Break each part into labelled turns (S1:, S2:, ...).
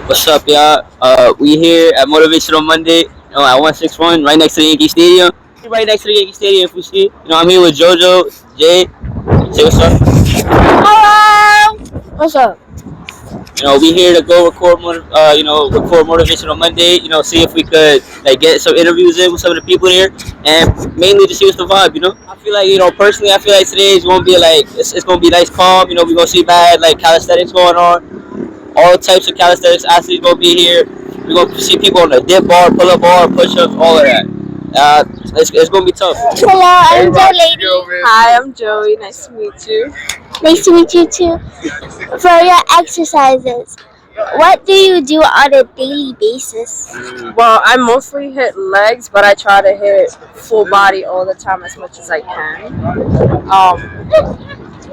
S1: What's up, y'all? We here at Motivational Monday at 161, right next to the Yankee Stadium. Right next to the Yankee Stadium, if we see. I'm here with Jojo, Jay. Say what's up.
S2: Hello. What's up?
S1: We here to go record, record Motivational Monday. See if we could get some interviews in with some of the people here, and mainly to see what's the vibe. I feel like personally, I feel like today's gonna be it's gonna be nice, calm. We're gonna see bad calisthenics going on. All types of calisthenics athletes gonna be here. We're gonna see people on the dip bar, pull up bar, push ups, all of that. It's gonna be tough.
S2: Hello, I'm Joe Lady.
S3: Hi, I'm Joey. Nice to meet you.
S2: Nice to meet you too. For your exercises, what do you do on a daily basis?
S3: Well, I mostly hit legs, but I try to hit full body all the time as much as I can.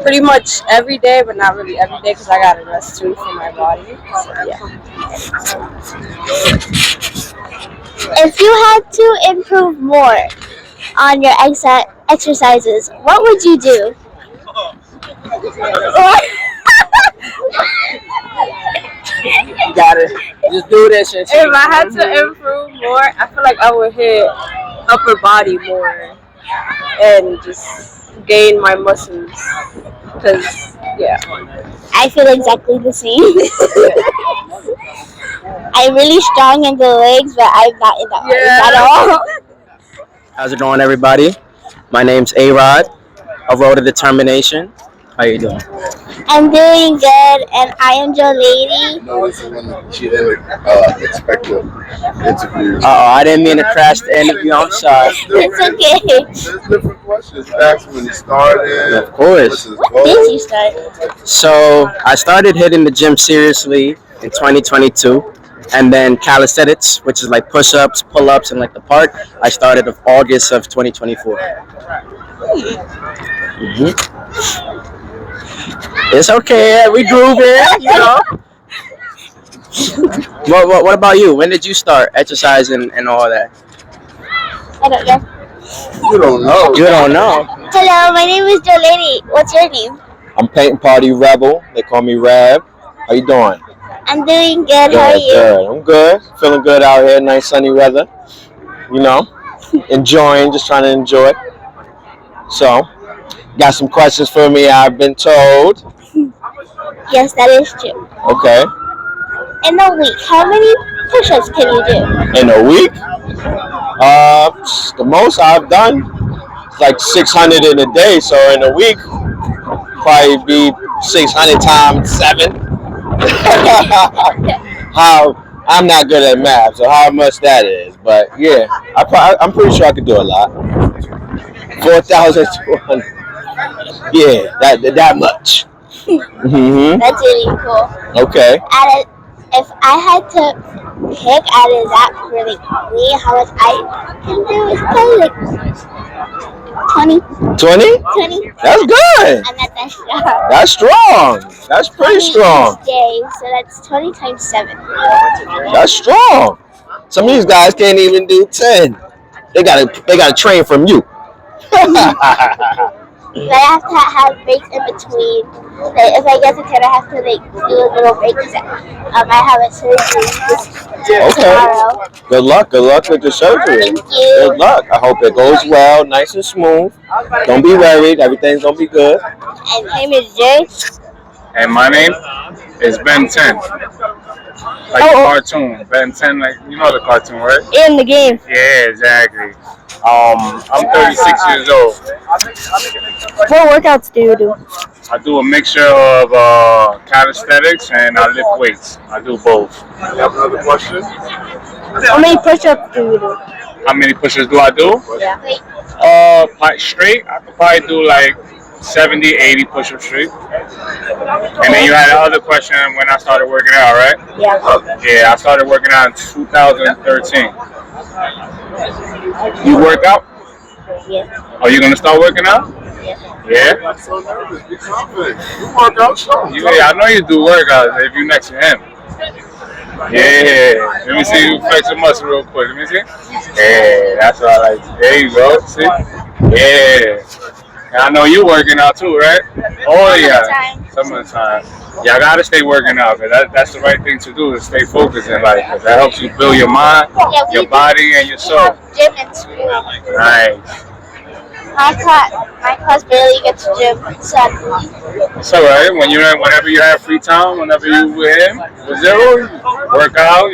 S3: Pretty much every day, but not really every day because I gotta rest too for my body. So, yeah.
S2: If you had to improve more on your exercises, what would you do?
S1: You got it. Just do this shit.
S3: If I had to improve more, I feel like I would hit upper body more and just gain my muscles. Cause
S2: I feel exactly the same. I'm really strong in the legs, but I'm not in the arms at all.
S1: How's it going, everybody? My name's J.R of Road to Determination. How you doing?
S2: I'm doing good, and I am Joe Lady.
S4: No, this is when she didn't expect the interview.
S1: I didn't mean to crash the interview. I'm sorry.
S2: It's okay.
S4: There's different questions. Ask when you started.
S1: Of course.
S2: When did you start?
S1: So I started hitting the gym seriously in 2022, and then calisthenics, which is like push-ups, pull-ups, and the park, I started in August of 2024. It's okay, we grooving, What about you? When did you start exercising and all that?
S2: I don't know.
S4: You don't know.
S1: You don't know.
S2: Hello, my name is Joe Lady. What's your name?
S5: I'm Paint Party Rebel. They call me Rab. How you doing?
S2: I'm doing good. How are you?
S5: Good. I'm good. Feeling good out here. Nice sunny weather. Enjoying. Just trying to enjoy. So, got some questions for me, I've been told.
S2: Yes, that is true.
S5: Okay.
S2: In a week, how many push-ups can you do?
S5: In a week? The most I've done is like 600 in a day. So in a week, probably be 600 times 7. I'm not good at math, so how much that is. But yeah, I'm pretty sure I could do a lot. 4,200. Yeah, that much.
S2: That's really cool.
S5: Okay.
S2: If I had to pick out of that really quickly, how much I can do is probably 20.
S5: 20?
S2: 20.
S5: That's good.
S2: I'm not that strong.
S5: That's strong. That's pretty strong.
S2: Each day, so that's 20 times 7.
S5: That's strong. Some of these guys can't even do 10. They gotta train from you.
S2: But I have to have breaks in between. If I get to 10, I have to do a little break because I have a surgery tomorrow.
S5: Good luck with the surgery.
S2: Thank you.
S5: Good luck. I hope it goes well, nice and smooth. Don't be worried. Everything's gonna be good.
S2: And my name is Jay.
S6: And my name is Ben 10. Like the cartoon. Ben 10, you know the cartoon, right?
S2: In the game.
S6: Yeah, exactly. I'm 36 years old.
S2: What workouts do you do?
S6: I do a mixture of calisthenics and I lift weights. I do both.
S4: You have another question?
S2: How many push-ups do you do?
S6: How many push-ups do I do?
S2: Yeah.
S6: Straight, I could probably do 70, 80 push-ups straight. And then you had another question when I started working out, right?
S2: Yeah.
S6: Yeah, I started working out in 2013. You work out?
S2: Yeah.
S6: Are you gonna start working out? Yeah?
S4: I'm so nervous. Be confident. You work out, show.
S6: I know you do workouts if you're next to him. Yeah. Let me see you flex your muscle real quick. Let me see. Yeah, that's what I like. There you go. See? Yeah. And I know you working out too, right? Oh yeah. Summertime. y'all gotta stay working out. That's the right thing to do, is stay focused in life. 'Cause that helps you build your mind, your body, and your soul.
S2: Gym in school.
S6: Nice.
S2: My class barely gets gym, sadly.
S6: It's alright. Whenever you have free time, whenever you with him, with Zero, you work out.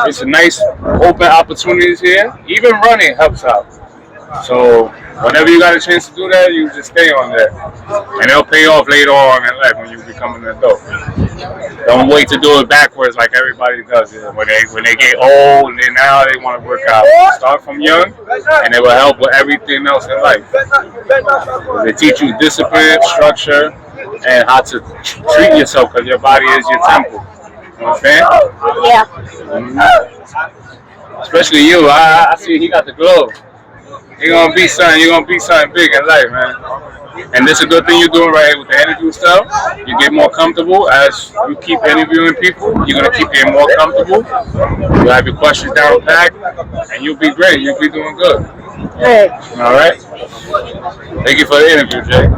S6: It's a nice open opportunities here. Even running helps out. So whenever you got a chance to do that, you just stay on there, and it'll pay off later on in life when you become an adult. Don't wait to do it backwards like everybody does it. When they get old and now they want to work out. Start from young, and it will help with everything else in life. They teach you discipline, structure, and how to treat yourself, because your body is your temple. You understand?
S2: Yeah.
S6: Especially you. I see he got the glow. You're gonna be something big in life, man. And this is a good thing you're doing right here with the interview stuff. You get more comfortable as you keep interviewing people. You're gonna keep getting more comfortable. You'll have your questions down packed, and you'll be great. You'll be doing good. All right. Thank you for the interview, Jay.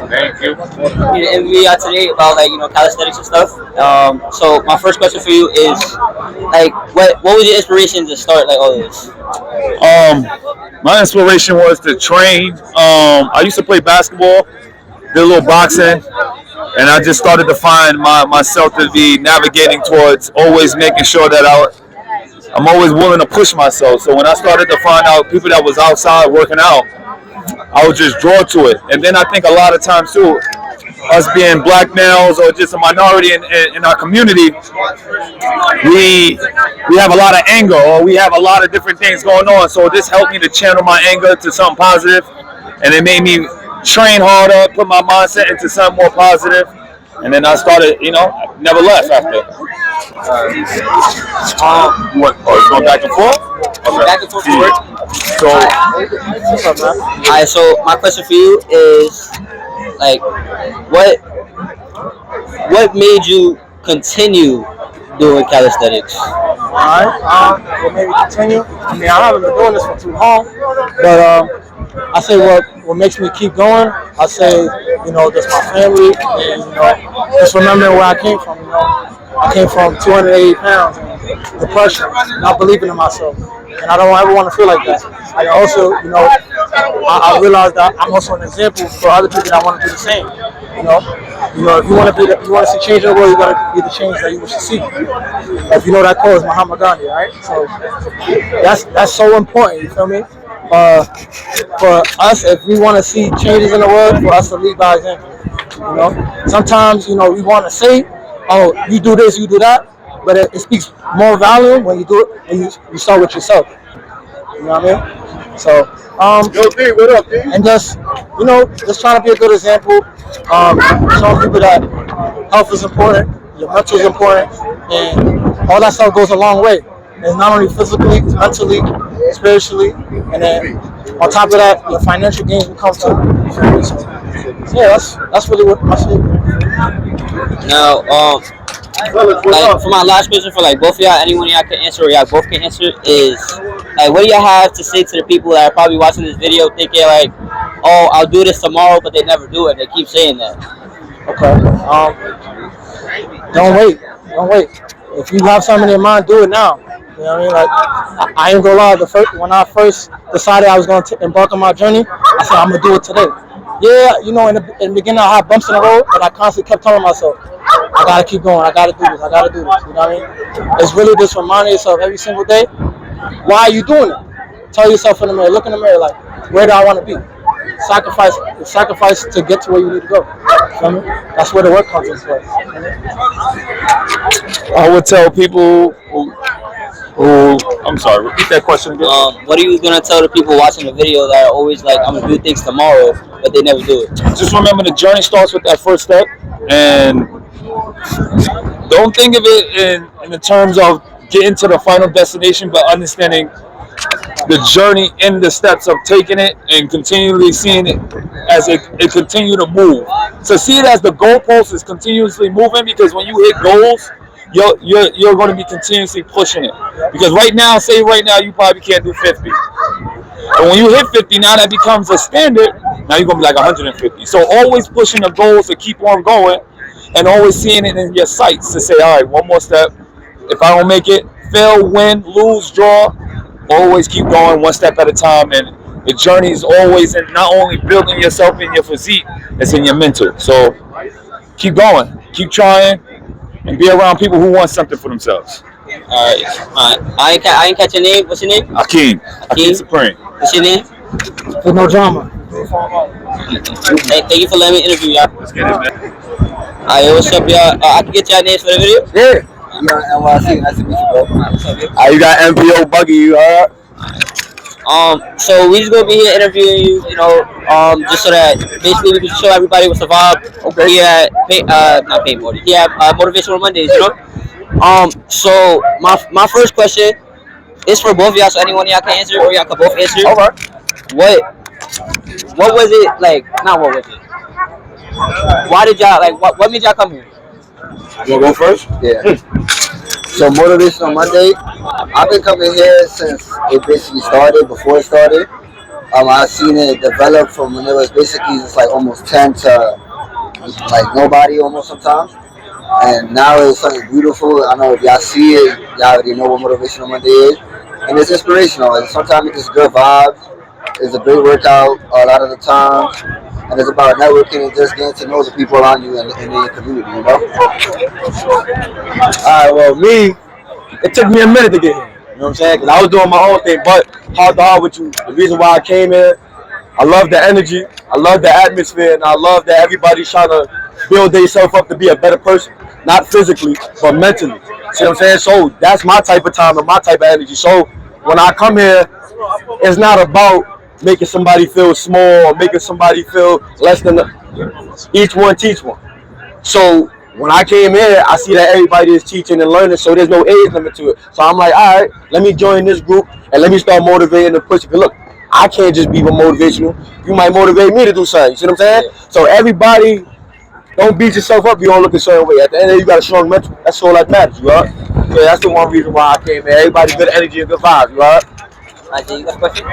S6: Thank you.
S1: You interview out today about calisthenics and stuff. So my first question for you is what was your inspiration to start all this?
S7: My inspiration was to train. I used to play basketball, did a little boxing, and I just started to find myself to be navigating towards always making sure that I'm always willing to push myself. So when I started to find out people that was outside working out, I would just draw to it. And then I think a lot of times too, us being black males or just a minority in our community, we have a lot of anger, or we have a lot of different things going on. So this helped me to channel my anger to something positive, and it made me train harder, put my mindset into something more positive, and then I started, never left after. Going back and forth? Okay.
S1: Back and forth.
S7: So,
S1: Alright, so my question for you is what made you continue doing calisthenics?
S8: What made me continue? I mean, I haven't been doing this for too long, but I say what makes me keep going. I say, just my family, and just remembering where I came from. I came from 280 pounds and depression, not believing in myself, and I don't ever want to feel like that. And also, I realized that I'm also an example for other people that want to do the same. If you want to see change in the world, you got to be the change that you wish to see. If you know that quote is Muhammad Gandhi, right? So that's so important. You feel me? For us, if we want to see changes in the world, for us to lead by example. Sometimes we want to say, "Oh, you do this, you do that," but it speaks more volume when you do it and you start with yourself. You know what I mean? So,
S4: Yo, D, what up, D?
S8: and just trying to be a good example. Showing people that health is important, your mental is important, and all that stuff goes a long way. It's not only physically, it's mentally, spiritually, and then on top of that, your financial gains will come too. So, yeah, that's really what I say.
S1: Now, for my last question for both of y'all, anyone y'all can answer or y'all both can answer is what do y'all have to say to the people that are probably watching this video thinking oh, I'll do this tomorrow, but they never do it. They keep saying that.
S8: Okay. Don't wait. If you have something in your mind, do it now. You know what I mean? I ain't gonna lie. When I first decided I was going to embark on my journey, I said I'm gonna do it today. Yeah, in the beginning I had bumps in the road, but I constantly kept telling myself, I gotta keep going. I gotta do this. I gotta do this. You know what I mean? It's really just reminding yourself every single day, why are you doing it? Tell yourself in the mirror, look in the mirror, where do I want to be? Sacrifice to get to where you need to go. You know what I mean? That's where the work comes into play.
S7: I would tell people who I'm sorry, repeat that question again.
S1: What are you gonna tell the people watching the video that are always I'm gonna do things tomorrow, but they never do it?
S7: Just remember the journey starts with that first step, and don't think of it in the terms of getting to the final destination, but understanding the journey in the steps of taking it and continually seeing it as it continue to move. So see it as the goalpost is continuously moving, because when you hit goals, you're going to be continuously pushing it. Because right now you probably can't do 50. But when you hit 50, now that becomes a standard. Now you're going to be 150. So always pushing the goals to keep on going. and always seeing it in your sights to say, all right, one more step. If I don't make it, fail, win, lose, draw, always keep going one step at a time. And the journey is always in not only building yourself in your physique, it's in your mental. So keep going, keep trying, and be around people who want something for themselves.
S1: All right. I ain't catch your name. What's your name?
S7: Akeem Supreme.
S1: What's your name?
S8: With NoDrama.
S1: Thank you for letting me interview y'all.
S7: Let's get it, man.
S1: Alright, what's up, y'all? I can get y'all names for the video?
S5: Yeah.
S4: NYC, nice to meet you, bro.
S5: You got MPO Buggy, you heard?
S1: So we just gonna be here interviewing you, just so that basically we can show everybody what's the vibe. Okay. Here at not Pay Modi. Here at Motivational Mondays, So my first question is for both of y'all, so anyone of y'all can answer, or y'all can both answer.
S5: All right.
S1: What was it like? Not what was it? Why did y'all what made y'all come here?
S5: You wanna go first?
S4: Yeah. So Motivational Monday, I've been coming here since it basically started, before it started. I've seen it develop from when it was basically just like almost 10 to like nobody almost sometimes. And now it's something beautiful. I know if y'all see it, y'all already know what Motivational Monday is. And it's inspirational. And sometimes it's good vibes. It's a great workout a lot of the times. And it's about networking and just getting to know the people around you and in your community,
S5: All right, well, me, it took me a minute to get here. You know what I'm saying? Because I was doing my own thing, but heart to heart with you. The reason why I came here, I love the energy, I love the atmosphere, and I love that everybody's trying to build themselves up to be a better person. Not physically, but mentally. See what I'm saying? So that's my type of time and my type of energy. So when I come here, it's not about making somebody feel small or making somebody feel less than each one teach one. So when I came here, I see that everybody is teaching and learning, so there's no age limit to it. So I'm like, all right, let me join this group and let me start motivating and pushing. Because look, I can't just be motivational. You might motivate me to do something. You see what I'm saying? So everybody, don't beat yourself up. You don't look a certain way. At the end of the day, you got a strong mental. That's all that matters. You heard? So that's the one reason why I came here. Everybody good energy and good vibes. You heard?
S1: Jay, you got a question?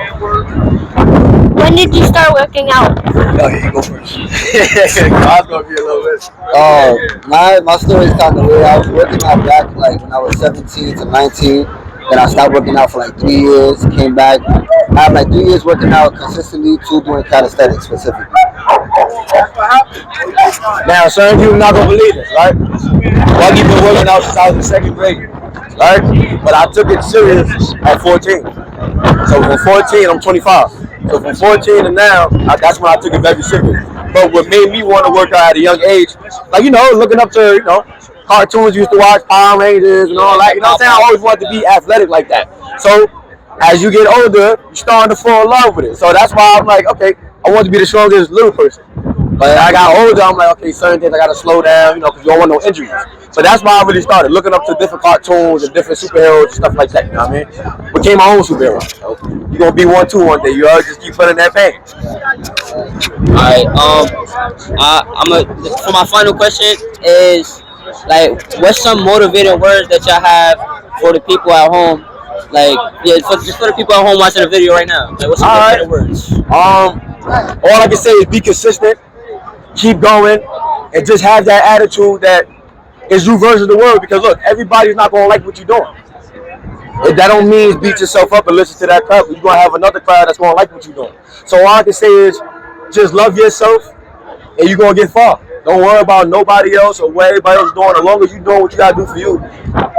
S2: When did you start working out?
S4: No, you go first. I was gonna be a little bit. My story is kind of weird. I was working out back like when I was 17 to 19. Then I stopped working out for like 3 years. Came back. I had like 3 years working out consistently, 2 doing calisthenics specifically.
S5: Now, certain people not gonna believe this, right? Buggy been working out since I was in second grade, right? But I took it serious at 14. So from 14, I'm 25. So from 14 to now, that's when I took it very serious. But what made me want to work out at a young age, like, looking up to, cartoons used to watch, Power Rangers and all that, you know what I'm saying? I always wanted to be athletic like that. So as you get older, you're starting to fall in love with it. So that's why I'm like, okay, I want to be the strongest little person. But as I got older, I'm like, okay, certain things I got to slow down, because you don't want no injuries. So that's why I really started looking up to different cartoons and different superheroes and stuff like that, you know what I mean? Became my own superhero. So you're going to be one too one day, you know? Just keep putting that pain.
S1: Alright, for my final question is, like, what's some motivating words that y'all have for the people at home? Like, just for the people at home watching the video right now. Like, what's some motivating words?
S5: All I can say is be consistent, keep going, and just have that attitude that is you versus the world. Because look, everybody's not gonna like what you're doing. That don't mean beat yourself up and listen to that crowd. You're gonna have another crowd that's gonna like what you're doing. So all I can say is just love yourself, and you're gonna get far. Don't worry about nobody else or what everybody else is doing. As long as you're doing what you gotta do for you,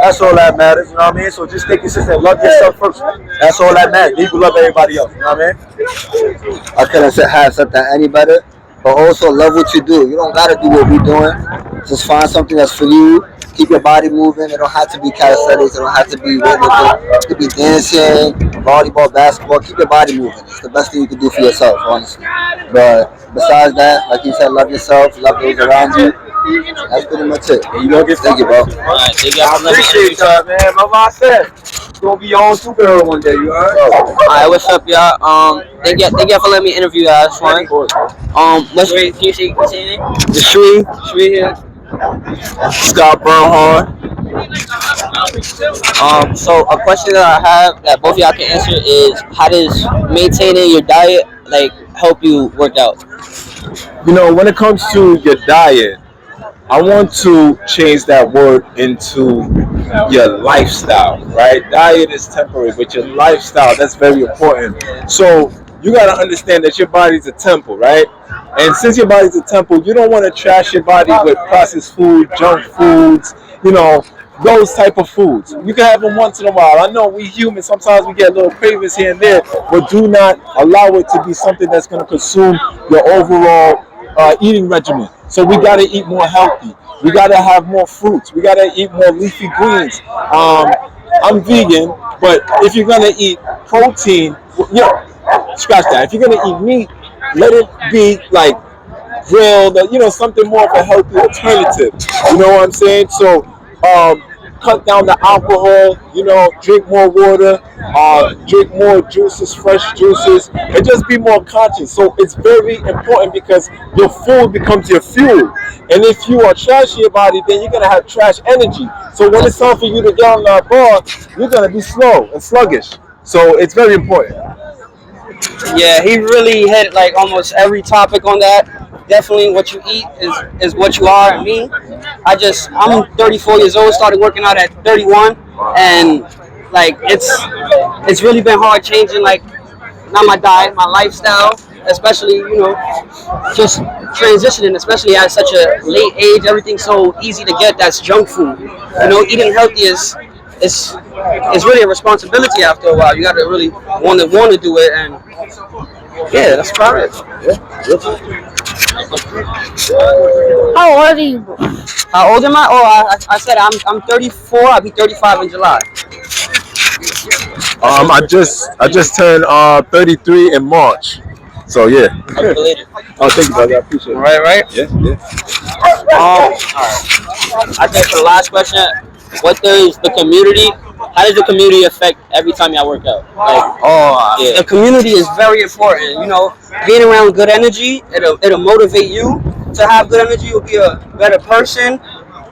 S5: that's all that matters. You know what I mean? So just stay consistent. Love yourself first. That's all that matters. You can love everybody else. You know what I mean?
S4: I couldn't have something any better, but also love what you do. You don't gotta do what we're doing. Just find something that's for you. Keep your body moving. It don't have to be calisthenics. It don't have to be weightlifting. It could be dancing, volleyball, basketball. Keep your body moving. It's the best thing you can do for yourself, honestly. But besides that, like you said, love yourself, love those around you. That's pretty much it.
S5: You gonna get
S4: Thank you, bro.
S1: Alright, thank you.
S5: I appreciate y'all, man. Remember I said, you're gonna be your own superhero one day, you heard?
S1: Alright, what's up, y'all? Thank y'all for letting me interview y'all. That's fine. Can you say your name?
S5: Shmi here. Scott Burnhard.
S1: So a question that I have that both of y'all can answer is, how does maintaining your diet help you work out?
S7: When it comes to your diet, I want to change that word into your lifestyle, right? Diet is temporary, but your lifestyle, that's very important. So you got to understand that your body's a temple, right? And since your body's a temple, you don't want to trash your body with processed food, junk foods, you know, those type of foods. You can have them once in a while. I know we humans, sometimes we get little cravings here and there, but do not allow it to be something that's going to consume your overall eating regimen. So we got to eat more healthy. We got to have more fruits. We got to eat more leafy greens. I'm vegan, but if you're going to eat protein, scratch that. If you're going to eat meat, let it be like grilled, something more of a healthy alternative. You know what I'm saying? So cut down the alcohol, drink more water, drink more juices, fresh juices, and just be more conscious. So it's very important because your food becomes your fuel. And if you are trashing your body, then you're going to have trash energy. So when it's time for you to get on that bar, you're going to be slow and sluggish. So it's very important.
S1: Yeah, he really hit like almost every topic on that. Definitely what you eat is what you are. And me, I'm 34 years old, started working out at 31, and like it's really been hard changing, like not my diet, my lifestyle, especially, just transitioning, especially at such a late age. Everything's so easy to get that's junk food. Eating healthy is really a responsibility after a while. You got to really want to do it, and yeah, that's about it.
S2: How old are you?
S1: How old am I? Oh, I said I'm 34. I'll be 35 in July.
S7: I just turned 33 in March. So yeah. Oh, thank you, brother. I appreciate it.
S1: Right?
S7: Yeah.
S1: All right. I think for the last question, what does the community? How does the community affect every time y'all work out? The community is very important. Being around good energy, it'll motivate you to have good energy. You'll be a better person,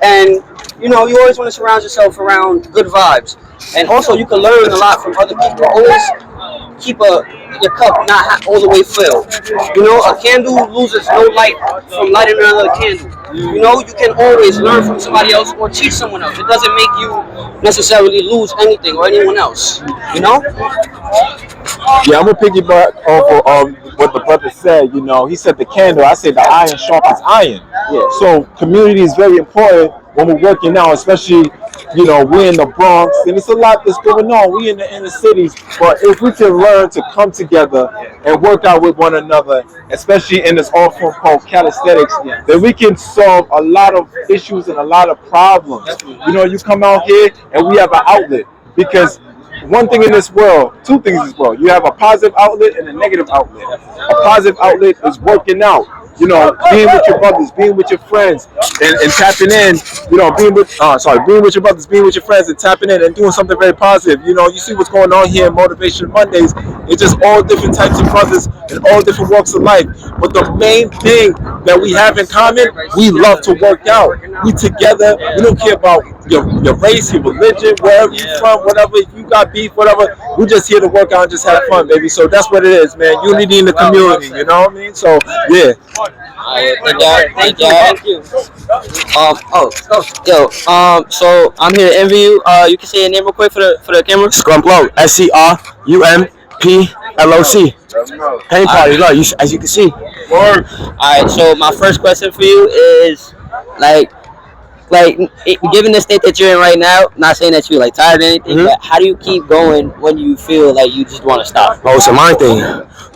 S1: and you always want to surround yourself around good vibes. And also, you can learn a lot from other people. Always keep your cup not all the way filled. A candle loses no light from lighting another candle. You can always learn from somebody else or teach someone else. It doesn't make you necessarily lose anything or anyone else.
S7: Yeah, I'm gonna piggyback off of what the brother said. He said the candle. I said the iron sharpens iron. Yeah. So community is very important when we're working out, especially we're in the Bronx, and it's a lot that's going on. We in the inner cities, but if we can learn to come together and work out with one another, especially in this art form called calisthenics, then we can solve a lot of issues and a lot of problems. You come out here and we have an outlet, because one thing in this world, two things in this world, you have a positive outlet and a negative outlet. A positive outlet is working out. Being with your brothers, being with your friends, and tapping in, being with your brothers, being with your friends, and tapping in and doing something very positive. You see what's going on here in Motivational Mondays. It's just all different types of brothers and all different walks of life. But the main thing that we have in common, we love to work out. We together. We don't care about your race, your religion, wherever you're from, whatever. If you got beef, whatever, we're just here to work out and just have fun, baby. So that's what it is, man. Unity in the community, you know what I mean? So, yeah.
S1: Thank you. So I'm here to interview you. You can say your name real quick for the camera.
S5: Scrump Loc, SCRUMPLOC. Pain party, look, as you can see.
S1: Alright, so my first question for you is given the state that you're in right now, not saying that you're tired or anything, but how do you keep going when you feel like you just want to stop?
S5: Oh, it's a mind thing.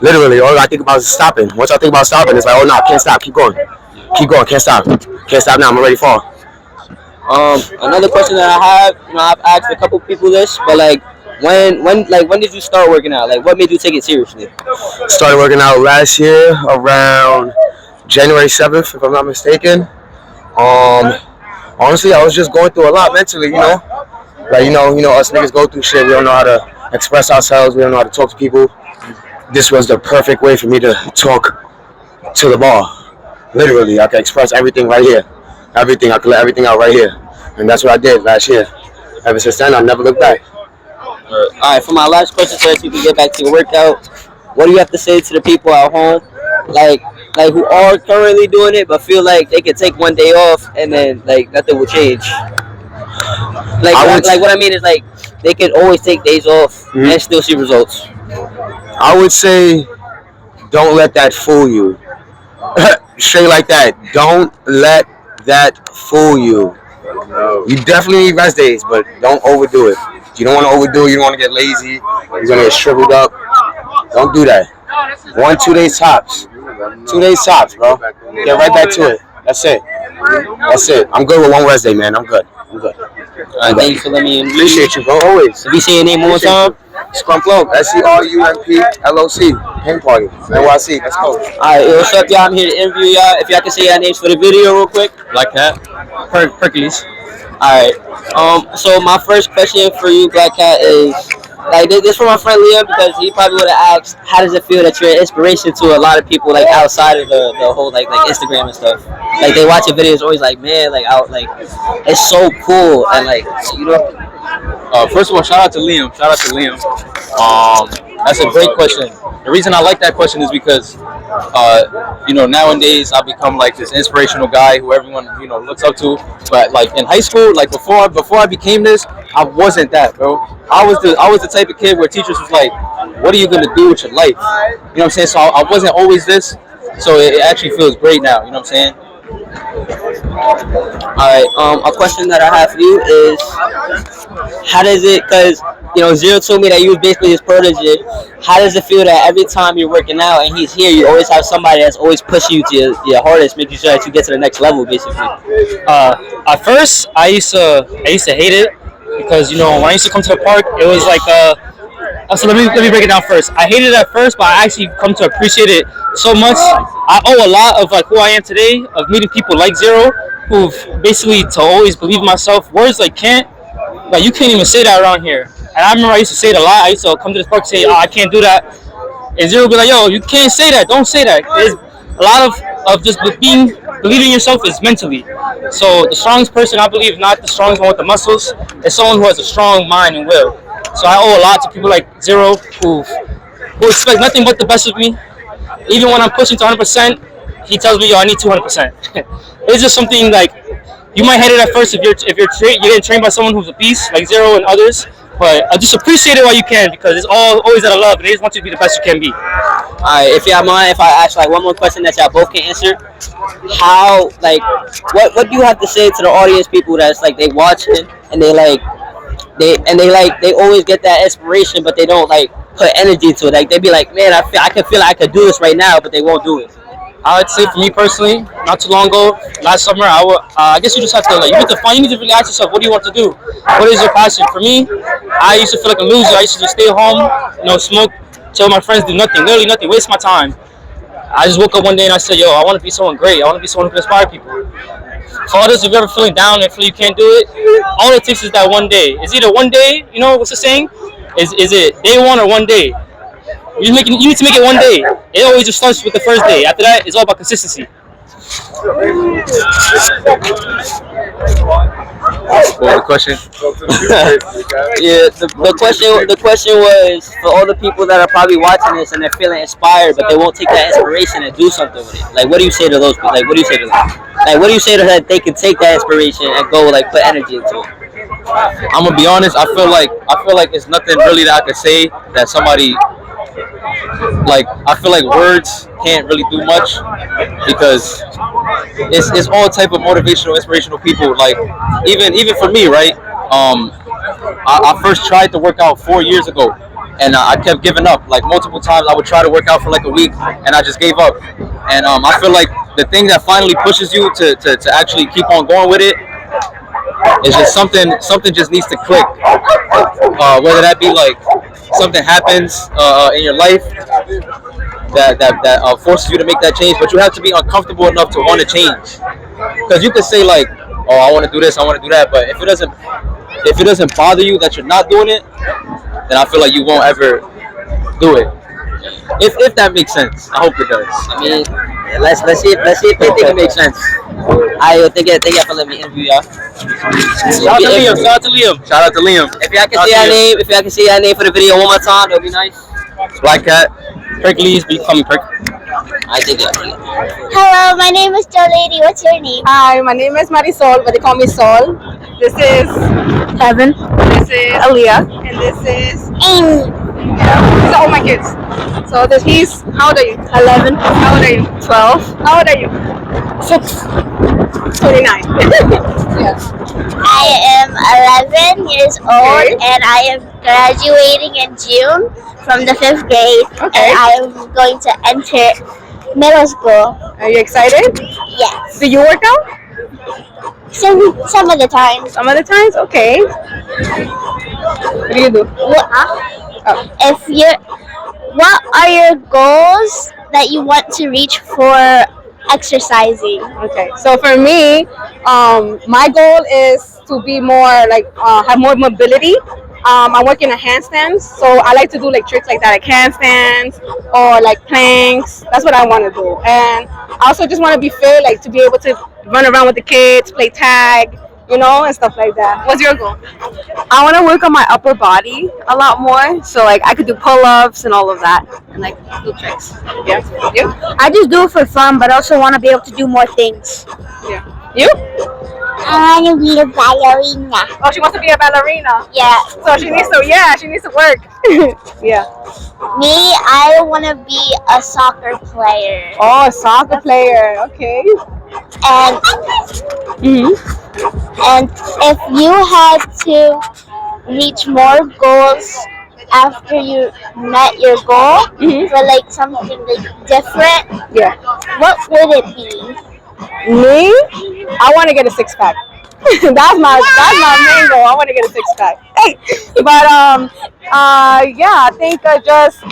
S5: Literally, all I think about is stopping. Once I think about stopping, it's like, oh no, can't stop, keep going, can't stop now, I'm already fall.
S1: Another question that I have, I've asked a couple people this, but when did you start working out? What made you take it seriously?
S5: Started working out last year around January 7th, if I'm not mistaken. Honestly, I was just going through a lot mentally, us niggas go through shit. We don't know how to express ourselves. We don't know how to talk to people. This was the perfect way for me to talk to the bar. Literally, I can express everything right here. I can let everything out right here. And that's what I did last year. Ever since then, I never looked back.
S1: All right, for my last question, so that you can get back to your workout, what do you have to say to the people at home? who are currently doing it, but feel like they could take one day off and then like nothing will change. Like what I mean is like they can always take days off and still see results.
S5: I would say, don't let that fool you. Straight like that. Don't let that fool you. You definitely need rest days, but don't overdo it. You don't want to overdo it. You don't want to get lazy. You're gonna get shriveled up. Don't do that. 1-2 days tops. 2 days tops, bro. Get right back to it. That's it. That's it. I'm good with one rest day, man. I'm good.
S1: Thank you for letting me in.
S5: Appreciate you, bro. Always.
S1: If you say your name one more time.
S5: Scrump Loc, SCRUMP Pain Party, NYC. Let's go.
S1: Alright, what's up, y'all? I'm here to interview y'all. If y'all can say your names for the video real quick.
S9: BlackCat. Perkules.
S1: Alright. So my first question for you, BlackCat, is like this for my friend Liam, because he probably would have asked, how does it feel that you're an inspiration to a lot of people like outside of the whole like Instagram and stuff? Like they watch your videos always like, man, like it's so cool and like you know.
S9: First of all, shout out to Liam. That's a great question. The reason I like that question is because, nowadays I've become like this inspirational guy who everyone, looks up to. But like in high school, like before I became this, I wasn't that, bro. I was the type of kid where teachers was like, what are you gonna do with your life? You know what I'm saying? So I wasn't always this. So it actually feels great now. You know what I'm saying?
S1: Alright, a question that I have for you is, how does it, because, Zero told me that you was basically his protege, how does it feel that every time you're working out and he's here, you always have somebody that's always pushing you to your hardest, making sure that you get to the next level, basically?
S10: At first, I used to hate it, because, when I used to come to the park, it was like, so let me break it down first. I hated it at first, but I actually come to appreciate it so much. I owe a lot of like who I am today, of meeting people like Zero, who've basically to always believe in myself. Words like can't, like you can't even say that around here. And I remember I used to say it a lot. I used to come to this park and say, I can't do that. And Zero would be like, yo, you can't say that. Don't say that. There's a lot of just believing in yourself is mentally. So the strongest person, I believe, not the strongest one with the muscles, is someone who has a strong mind and will. So I owe a lot to people like Zero who expect nothing but the best of me. Even when I'm pushing to 100%, he tells me, yo, I need 200%. It's just something like, you might hate it at first if you're getting trained by someone who's a beast, like Zero and others, but I just appreciate it while you can, because it's always out of love, and they just want you to be the best you can be.
S1: Alright, if y'all mind, if I ask like one more question that y'all both can answer, how, like, what do you have to say to the audience people that's like, they watch it, and they always get that inspiration, but they don't like put energy into it. Like they be like, man, I can feel like I could do this right now, but they won't do it.
S10: I would say for me personally, not too long ago, last summer, I guess you just have to you need to really ask yourself, what do you want to do? What is your passion? For me, I used to feel like a loser. I used to just stay home, smoke, tell my friends, do nothing, literally nothing, waste my time. I just woke up one day and I said, yo, I want to be someone great. I want to be someone who can inspire people. For others, if you're ever feeling down and feel you can't do it, all it takes is that one day. It's either one day, what's the saying? Is it day one or one day? You need to make it one day. It always just starts with the first day. After that, it's all about consistency.
S9: What the question?
S1: Yeah, the question was for all the people that are probably watching this and they're feeling inspired, but they won't take that inspiration and do something with it. Like, what do you say to those people? Like, what do you say to them? Like, what do you say to them that they can take that inspiration and go like put energy into it?
S9: I'm gonna be honest. I feel like it's nothing really that I could say that somebody. Like, I feel like words can't really do much, because it's all type of motivational, inspirational people. Like even for me, right? I first tried to work out 4 years ago, and I kept giving up. Like multiple times, I would try to work out for like a week, and I just gave up. And I feel like the thing that finally pushes you to actually keep on going with it is just something just needs to click. Whether that be like something happens in your life that forces you to make that change, but you have to be uncomfortable enough to want to change. Because you can say like, oh, I want to do this, I want to do that, but if it doesn't bother you that you're not doing it, then I feel like you won't ever do it. If that makes sense, I hope it does.
S1: I mean, let's see if they think it makes sense. I thank you for letting me interview y'all.
S10: Shout out to Liam.
S1: If y'all can say your name for the video one more time, that'll be nice.
S9: BlackCat.
S10: Perkules, be call me Perk.
S1: I think yeah.
S2: Hello, my name is Joe Lady. What's your name?
S3: Hi, my name is Marisol, but they call me Sol. This is Kevin. This is Aaliyah. And this is
S2: Amy.
S3: yeah. These are all my kids. So he's how old are you? 11. How old are you? 12. How old are you? 6. 29. Yeah.
S2: I am 11 years old and I am graduating in June from the 5th grade.
S3: Okay.
S2: And I am going to enter middle school.
S3: Are you excited?
S2: Yes.
S3: Do you work out?
S2: Some of the time.
S3: Some of the times? Okay. What do you do?
S2: What are your goals that you want to reach for exercising?
S3: Okay, so for me, my goal is to be more like have more mobility. I work in a handstands, so I like to do like tricks like that, like handstands or like planks. That's what I want to do, and I also just want to be fit, like to be able to run around with the kids, play tag, you know, and stuff like that. What's your goal? I want to work on my upper body a lot more, so like I could do pull-ups and all of that, and like do tricks. Yeah. You?
S2: I just do it for fun, but also want to be able to do more things.
S3: Yeah. You?
S2: I want to be a ballerina.
S3: Oh, she wants to be a ballerina.
S2: Yeah.
S3: So she needs to work. Yeah.
S2: Me, I want to be a soccer player.
S3: Oh, a soccer player. Okay.
S2: And and if you had to reach more goals after you met your goal for like something like different,
S3: Yeah.
S2: what would it be?
S3: Me? I want to get a 6-pack. that's my main goal. I want to get a 6-pack. Hey, but yeah, I think just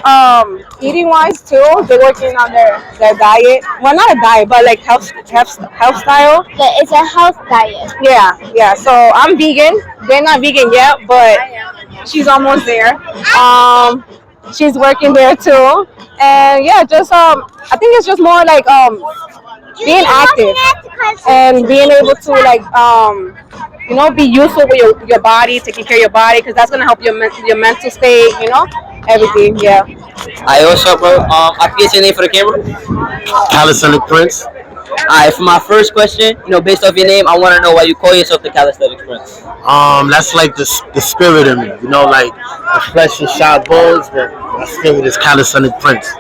S3: eating wise too. They're working on their diet. Well, not a diet, but like health style.
S2: It's a health diet.
S3: Yeah. So I'm vegan. They're not vegan yet, but she's almost there. She's working there too, and yeah, just I think it's just more like being active and being able to like you know, be useful with your body, taking care of your body, because that's gonna help your mental state, you know, everything. Yeah.
S1: Alright, what's up, bro? I can get your name for the camera.
S5: Calisthenic Prince.
S1: Alright, for my first question, you know, based off your name, I want to know why you call yourself the Calisthenic Prince.
S5: That's like the spirit in me, you know, like the flesh is shot bones, but my spirit is Calisthenic Prince.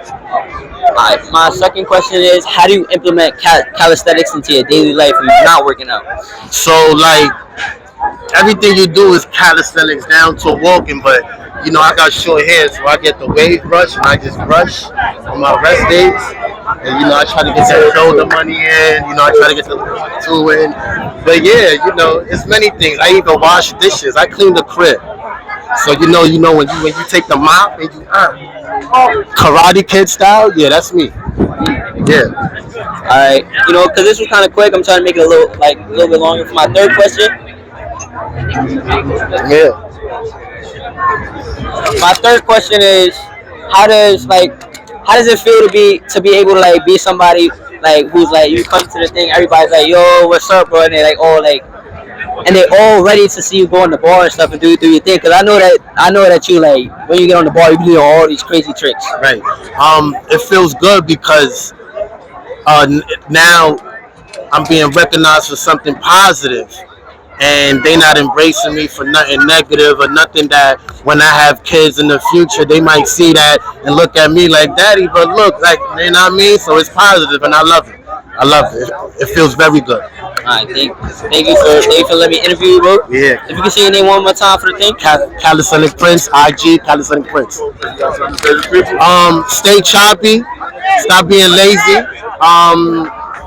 S1: Alright, my second question is, how do you implement calisthenics into your daily life when you're not working out?
S5: So like everything you do is calisthenics down to walking, but you know I got short hair, so I get the wave brush and I just brush on my rest days, and you know I try to get that shoulder money in, you know I try to get the two in, but yeah, you know it's many things. I even wash dishes, I clean the crib, so you know when you take the mop and you Karate Kid style, yeah, that's me. Yeah.
S1: Alright, you know, because this was kind of quick, I'm trying to make it a little bit longer. For my third question.
S5: Yeah.
S1: My third question is, how does it feel to be able to like be somebody like who's like, you come to the thing, everybody's like, yo, what's up, bro, and they like all like, and they're all ready to see you go on the bar and stuff and do your thing. Cause I know that you like when you get on the bar, you do all these crazy tricks.
S5: Right. It feels good because now I'm being recognized for something positive, and they not embracing me for nothing negative or nothing that when I have kids in the future, they might see that and look at me like, Daddy, but look, like, you know what I mean? So it's positive, and I love it. I love it. It feels very good.
S1: Alright, thank you for letting me interview you, bro.
S5: Yeah.
S1: If you can say your name one more time for the thing.
S5: Calisthenic Prince, IG, Calisthenic Prince. Stay choppy. Stop being lazy.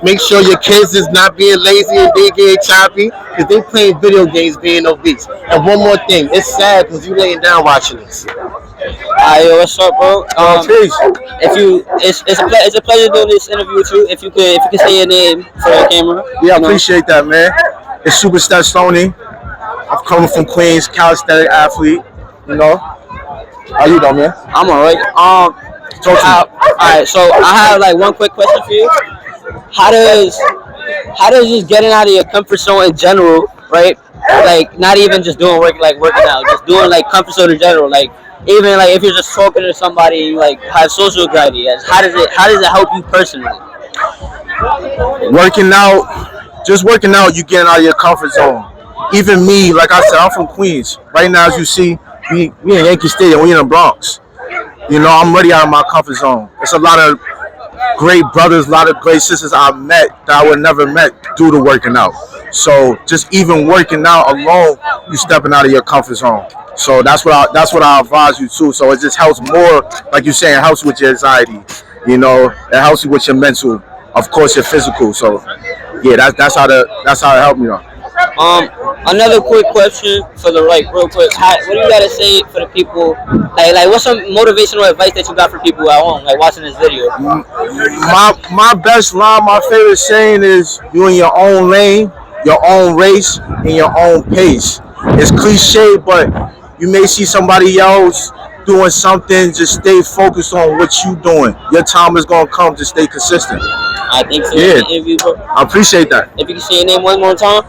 S5: Make sure your kids is not being lazy and they getting choppy because they playing video games being obese. And one more thing, it's sad because you laying down watching this.
S1: Alright, what's up, bro? It's a pleasure doing this interview with you. If you could say your name for the camera.
S5: Yeah, I appreciate that, man. It's SuperSet Stoney. I'm coming from Queens, calisthenic athlete. You know. How you doing, man?
S1: I'm alright. Alright, so I have like one quick question for you. How does just getting out of your comfort zone in general, right? Like not even just doing working out, just doing like comfort zone in general, like even like if you're just talking to somebody and you like have social anxiety, how does it help you personally?
S5: Working out, just working out, you getting out of your comfort zone. Even me, like I said, I'm from Queens. Right now, as you see, we in Yankee Stadium, we in the Bronx. You know, I'm already out of my comfort zone. It's a lot of great brothers, a lot of great sisters I've met that I would never met due to working out. So just even working out alone, you stepping out of your comfort zone. So that's what I advise you to. So it just helps more, like you're saying, it helps with your anxiety. You know, it helps you with your mental, of course, your physical. So yeah, that's how it helped me though.
S1: Another quick question for the real quick. What do you gotta say for the people? Like, what's some motivational advice that you got for people at home, like watching this video?
S5: My best line, my favorite saying is, you in your own lane, your own race, and your own pace. It's cliche, but you may see somebody else doing something. Just stay focused on what you doing. Your time is gonna come. Just stay consistent.
S1: I think so.
S5: Yeah,
S1: interview, bro.
S5: I appreciate that.
S1: If you can say your name one more time.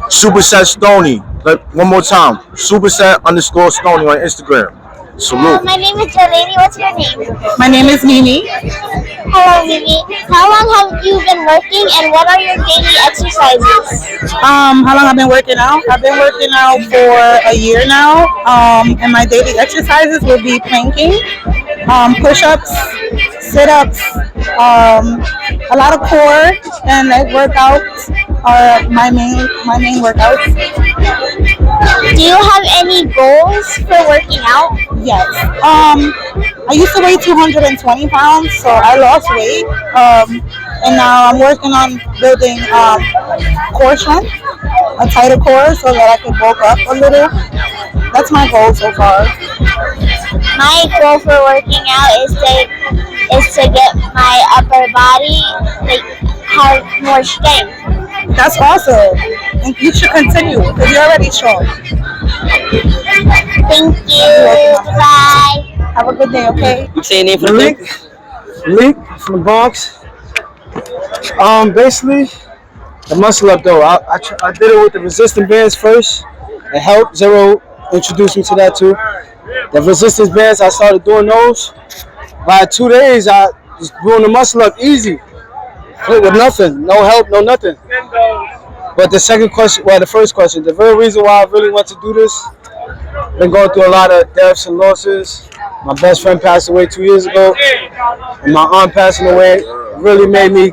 S5: SuperSet Stoney. One more time. SuperSet _ Stoney on Instagram. Salute.
S2: My name is Delaney. What's your name?
S11: My name is Mimi.
S2: Hello, Mimi. How long have you been working, and what are your daily exercises?
S11: How long I've been working out? I've been working out for a year now. And my daily exercises will be planking, push-ups, sit-ups, a lot of core and leg workouts are my main workouts.
S2: Do you have any goals for working out?
S11: Yes. I used to weigh 220 pounds, so I lost weight. And now I'm working on building core strength, a tighter core, so that I can bulk up a little. That's my goal so far.
S2: My goal for working out is to get my upper body have more strength.
S11: That's awesome. And you should continue because you're already strong.
S2: Thank you. Bye.
S11: Have a good day, okay?
S1: You say your name for
S8: Malik from the Bronx. Basically, the muscle up though. I did it with the resistance bands first. It helped. Zero introduced me to that too. The resistance bands, I started doing those. By 2 days, I was doing the muscle up easy. With nothing, no help, no nothing. But the first question, the very reason why I really want to do this, been going through a lot of deaths and losses. My best friend passed away 2 years ago, and my aunt passing away really made me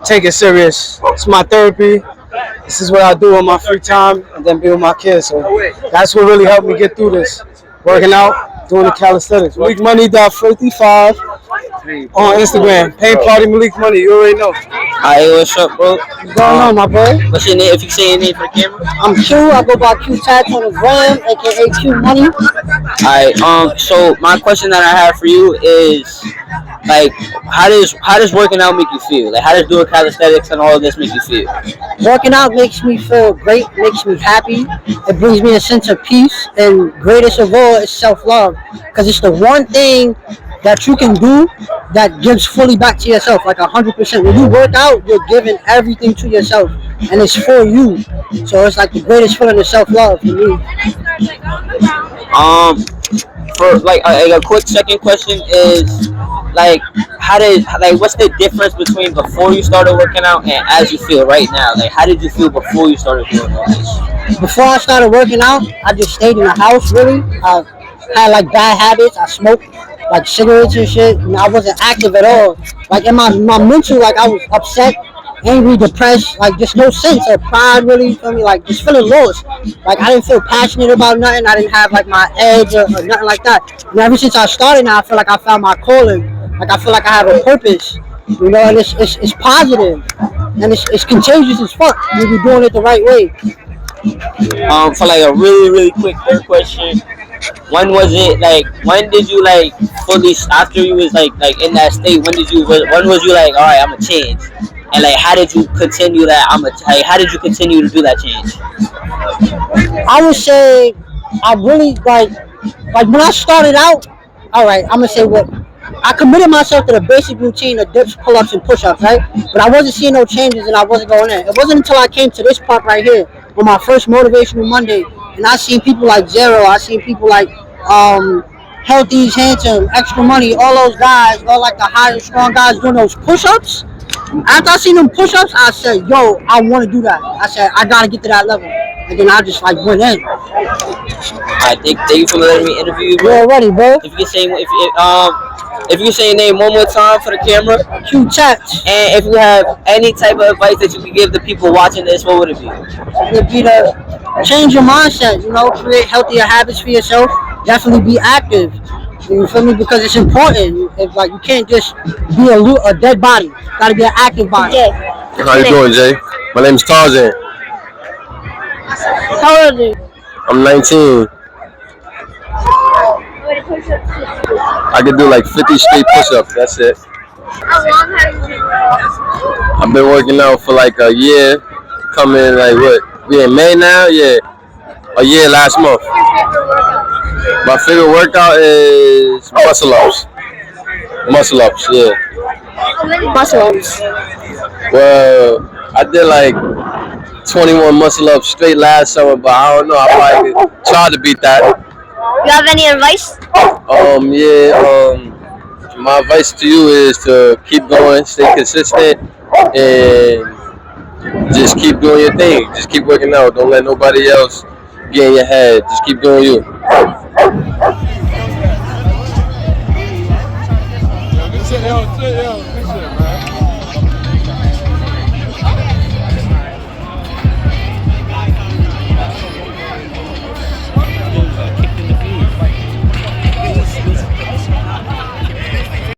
S8: take it serious. It's my therapy. This is what I do on my free time, and then be with my kids. So that's what really helped me get through this. Working out, doing the calisthenics. Malik Money.55 on Instagram. Paint Party Malik Money, you already know.
S1: Alright, what's up, bro?
S8: What's going on, my boy?
S1: What's your name? If you say your name for the camera.
S8: I'm Q. I go by QTattz on the gram, aka Q Money.
S1: Alright, so my question that I have for you is, like, how does working out make you feel? Like, how does doing calisthenics and all of this make you feel?
S12: Working out makes me feel great, makes me happy. It brings me a sense of peace, and greatest of all is self-love, because it's the one thing that you can do that gives fully back to yourself, like 100%. When you work out, you're giving everything to yourself, and it's for you. So it's like the greatest feeling of self-love for me.
S1: For like a quick second question is, like, what's the difference between before you started working out and as you feel right now? Like, how did you feel before you started doing all this?
S12: Before I started working out, I just stayed in the house, really. I had like bad habits. I smoked like cigarettes and shit, and I wasn't active at all. Like in my mental, like I was upset, angry, depressed, like just no sense of pride really for me, like just feeling lost. Like I didn't feel passionate about nothing. I didn't have like my edge or nothing like that. And ever since I started now, I feel like I found my calling. Like I feel like I have a purpose, you know, and it's positive, and it's contagious as fuck when you're doing it the right way.
S1: For like a really quick third question, when did you like fully, after you was like in that state, when was you like, all right, I'm gonna change, and like how did you continue that? How did you continue to do that change?
S12: I would say I really like when I started out, all right, I'm gonna say what I committed myself to the basic routine of dips, pull-ups, and push-ups, right? But I wasn't seeing no changes, and I wasn't going in. It wasn't until I came to this part right here on my first Motivational Monday, and I seen people like J.R, I seen people like Healthy's handsome, extra money, all those guys, all like the high strong guys doing those push-ups. After I seen them push-ups, I said, yo, I want to do that. I said, I got to get to that level. And then I just like went in.
S1: Alright, thank you for letting me interview you, bro.
S12: You're ready, bro.
S1: If you can say your name one more time for the camera.
S12: QTattz.
S1: And if you have any type of advice that you could give the people watching this, what would it be?
S12: It would be to change your mindset, you know, create healthier habits for yourself. Definitely be active. You feel me? Because it's important. It's like you can't just be a dead body. Gotta be an active body.
S2: Yeah.
S5: How you doing, Jay? My name is Tarzan.
S2: How old are you?
S5: I'm 19. I can do like 50 straight push-ups. That's it.
S2: How long have you been working?
S5: I've been working out for like a year. Coming like what? We in May now? Yeah. A year last month. My favorite workout is muscle ups. Muscle ups, yeah.
S2: How many muscle ups?
S5: Well, I did like 21 muscle ups straight last summer, but I don't know. I probably could try to beat that.
S2: You have any advice?
S5: My advice to you is to keep going, stay consistent, and just keep doing your thing. Just keep working out. Don't let nobody else get in your head. Just keep doing you.